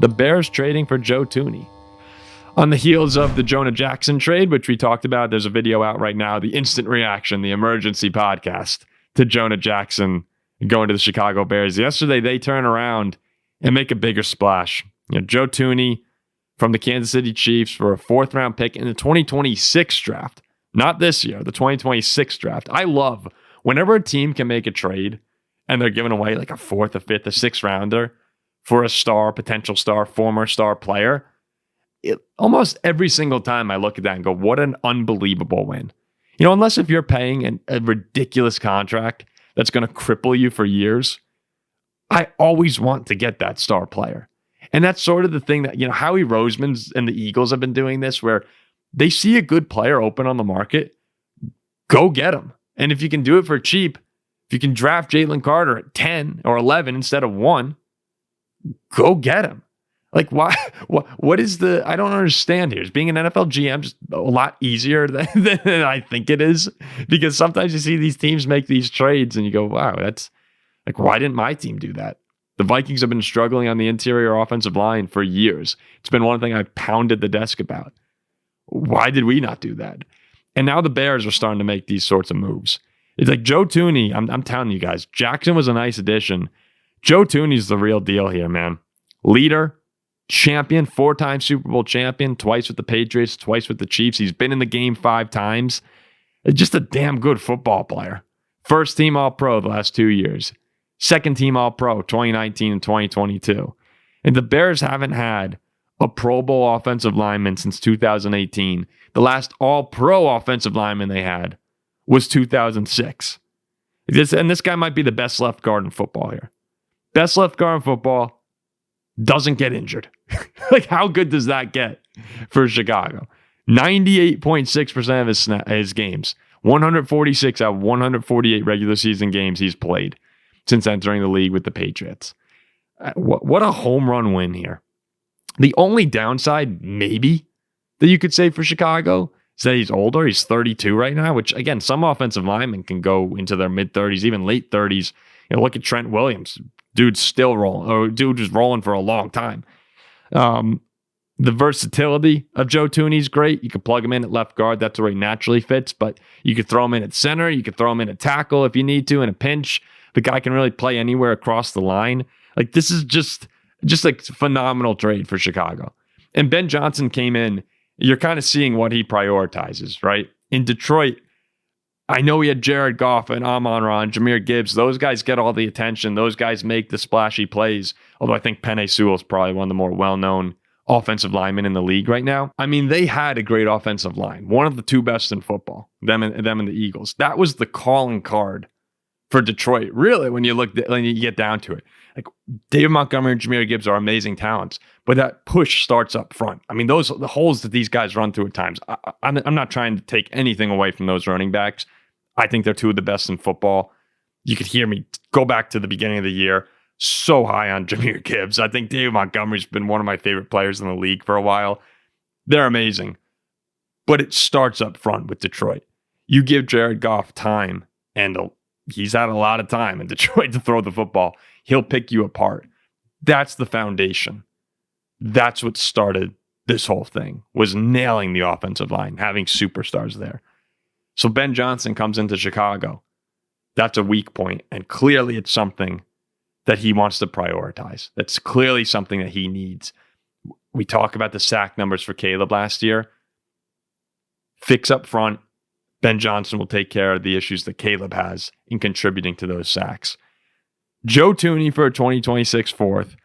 The Bears trading for Joe Thuney. On the heels of the Jonah Jackson trade, which we talked about, there's a video out right now, the instant reaction, the emergency podcast to Jonah Jackson going to the Chicago Bears. Yesterday, they turn around and make a bigger splash. Joe Thuney from the Kansas City Chiefs for a 4th-round pick in the 2026 draft. Not this year, the 2026 draft. I love whenever a team can make a trade and they're giving away like a 4th, a 5th, a 6th rounder for a star, potential star, former star player. Almost every single time I look at that and go, what an unbelievable win. Unless if you're paying a ridiculous contract that's going to cripple you for years, I always want to get that star player. And that's sort of the thing that, Howie Roseman's and the Eagles have been doing this, where they see a good player open on the market, go get him. And if you can do it for cheap, if you can draft Jalen Carter at 10 or 11 instead of 1, go get him. Like, why? What is the? I don't understand here. Is being an NFL GM just a lot easier than I think it is? Because sometimes you see these teams make these trades and you go, wow, that's like, why didn't my team do that? The Vikings have been struggling on the interior offensive line for years. It's been one thing I've pounded the desk about. Why did we not do that? And now the Bears are starting to make these sorts of moves. It's like Joe Thuney. I'm telling you guys, Jackson was a nice addition. Joe Thuney's the real deal here, man. Leader. Champion, 4-time Super Bowl champion, twice with the Patriots, twice with the Chiefs. He's been in the game 5 times. Just a damn good football player. First team All-Pro the last 2 years. Second team All-Pro 2019 and 2022. And the Bears haven't had a Pro Bowl offensive lineman since 2018. The last All-Pro offensive lineman they had was 2006. And this guy might be the best left guard in football here. Best left guard in football. Doesn't get injured. Like, how good does that get for Chicago? 98.6% of his games, 146 out of 148 regular season games he's played since entering the league with the Patriots. What a home run win here. The only downside, maybe, that you could say for Chicago is that he's older. He's 32 right now, which, again, some offensive linemen can go into their mid-30s, even late 30s. Look at Trent Williams. Dude's still rolling, or dude was rolling for a long time. The versatility of Joe Thuney is great. You can plug him in at left guard. That's where he naturally fits, but you could throw him in at center. You could throw him in at tackle if you need to in a pinch. The guy can really play anywhere across the line. Like, this is just like a phenomenal trade for Chicago. And Ben Johnson came in. You're kind of seeing what he prioritizes, right? In Detroit, I know he had Jared Goff and Amon-Ra and Jahmyr Gibbs. Those guys get all the attention. Those guys make the splashy plays. Although I think Penei Sewell is probably one of the more well-known offensive linemen in the league right now. I mean, they had a great offensive line. One of the 2 best in football, them and the Eagles. That was the calling card for Detroit, really, when you get down to it. Like, David Montgomery and Jahmyr Gibbs are amazing talents, but that push starts up front. I mean, the holes that these guys run through at times, I'm not trying to take anything away from those running backs. I think they're 2 of the best in football. You could hear me go back to the beginning of the year, so high on Jahmyr Gibbs. I think David Montgomery's been one of my favorite players in the league for a while. They're amazing. But it starts up front with Detroit. You give Jared Goff time, and he's had a lot of time in Detroit to throw the football. He'll pick you apart. That's the foundation. That's what started this whole thing, was nailing the offensive line, having superstars there. So Ben Johnson comes into Chicago. That's a weak point, and clearly it's something that he wants to prioritize. That's clearly something that he needs. We talk about the sack numbers for Caleb last year. Fix up front. Ben Johnson will take care of the issues that Caleb has in contributing to those sacks. Joe Thuney for a 2026 4th.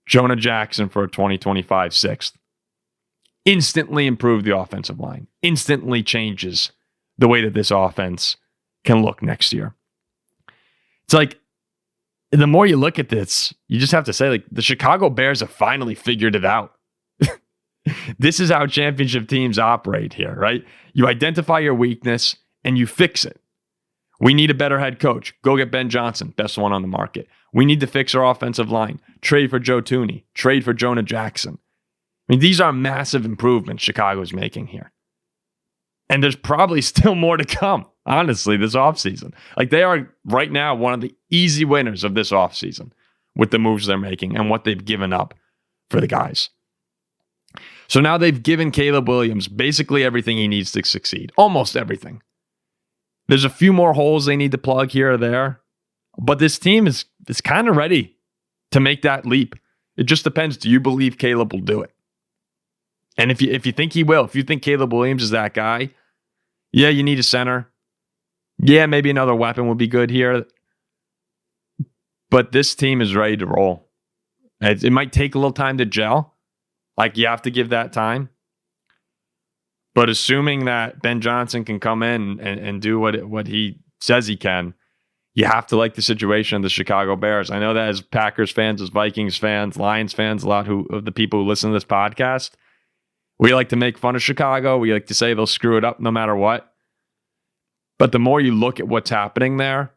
Jonah Jackson for a 2025 6th. Instantly improve the offensive line. Instantly changes the way that this offense can look next year. It's like, the more you look at this, you just have to say, like, the Chicago Bears have finally figured it out. This is how championship teams operate here, right? You identify your weakness and you fix it. We need a better head coach. Go get Ben Johnson, best one on the market. We need to fix our offensive line. Trade for Joe Thuney. Trade for Jonah Jackson. I mean, these are massive improvements Chicago's making here. And there's probably still more to come, honestly, this offseason. Like, they are right now one of the easy winners of this offseason with the moves they're making and what they've given up for the guys. So now they've given Caleb Williams basically everything he needs to succeed. Almost everything. There's a few more holes they need to plug here or there. But this team is kind of ready to make that leap. It just depends. Do you believe Caleb will do it? And if you think he will, if you think Caleb Williams is that guy, yeah, you need a center. Yeah, maybe another weapon would be good here. But this team is ready to roll. It might take a little time to gel. Like, you have to give that time. But assuming that Ben Johnson can come in and do what he says he can, you have to like the situation of the Chicago Bears. I know that as Packers fans, as Vikings fans, Lions fans, a lot of the people who listen to this podcast, we like to make fun of Chicago. We like to say they'll screw it up no matter what. But the more you look at what's happening there,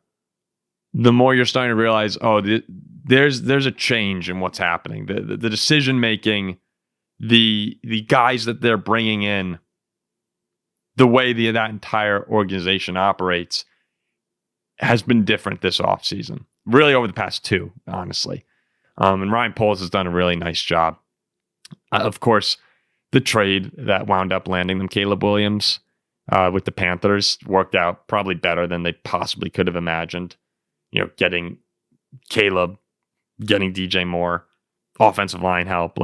the more you're starting to realize, there's a change in what's happening. The decision making, the guys that they're bringing in, the way that entire organization operates has been different this offseason. Really over the past two, honestly. And Ryan Poles has done a really nice job. Of course, the trade that wound up landing them, Caleb Williams, with the Panthers, worked out probably better than they possibly could have imagined. Getting Caleb, getting DJ Moore, offensive line help.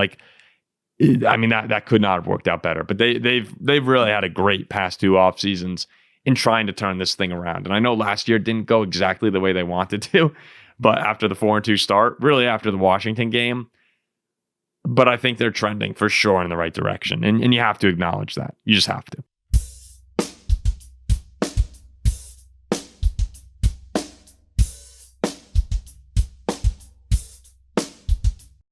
That could not have worked out better. But they've really had a great past two off seasons in trying to turn this thing around. And I know last year didn't go exactly the way they wanted to, but after the 4-2 start, really after the Washington game, but I think they're trending for sure in the right direction. And you have to acknowledge that. You just have to.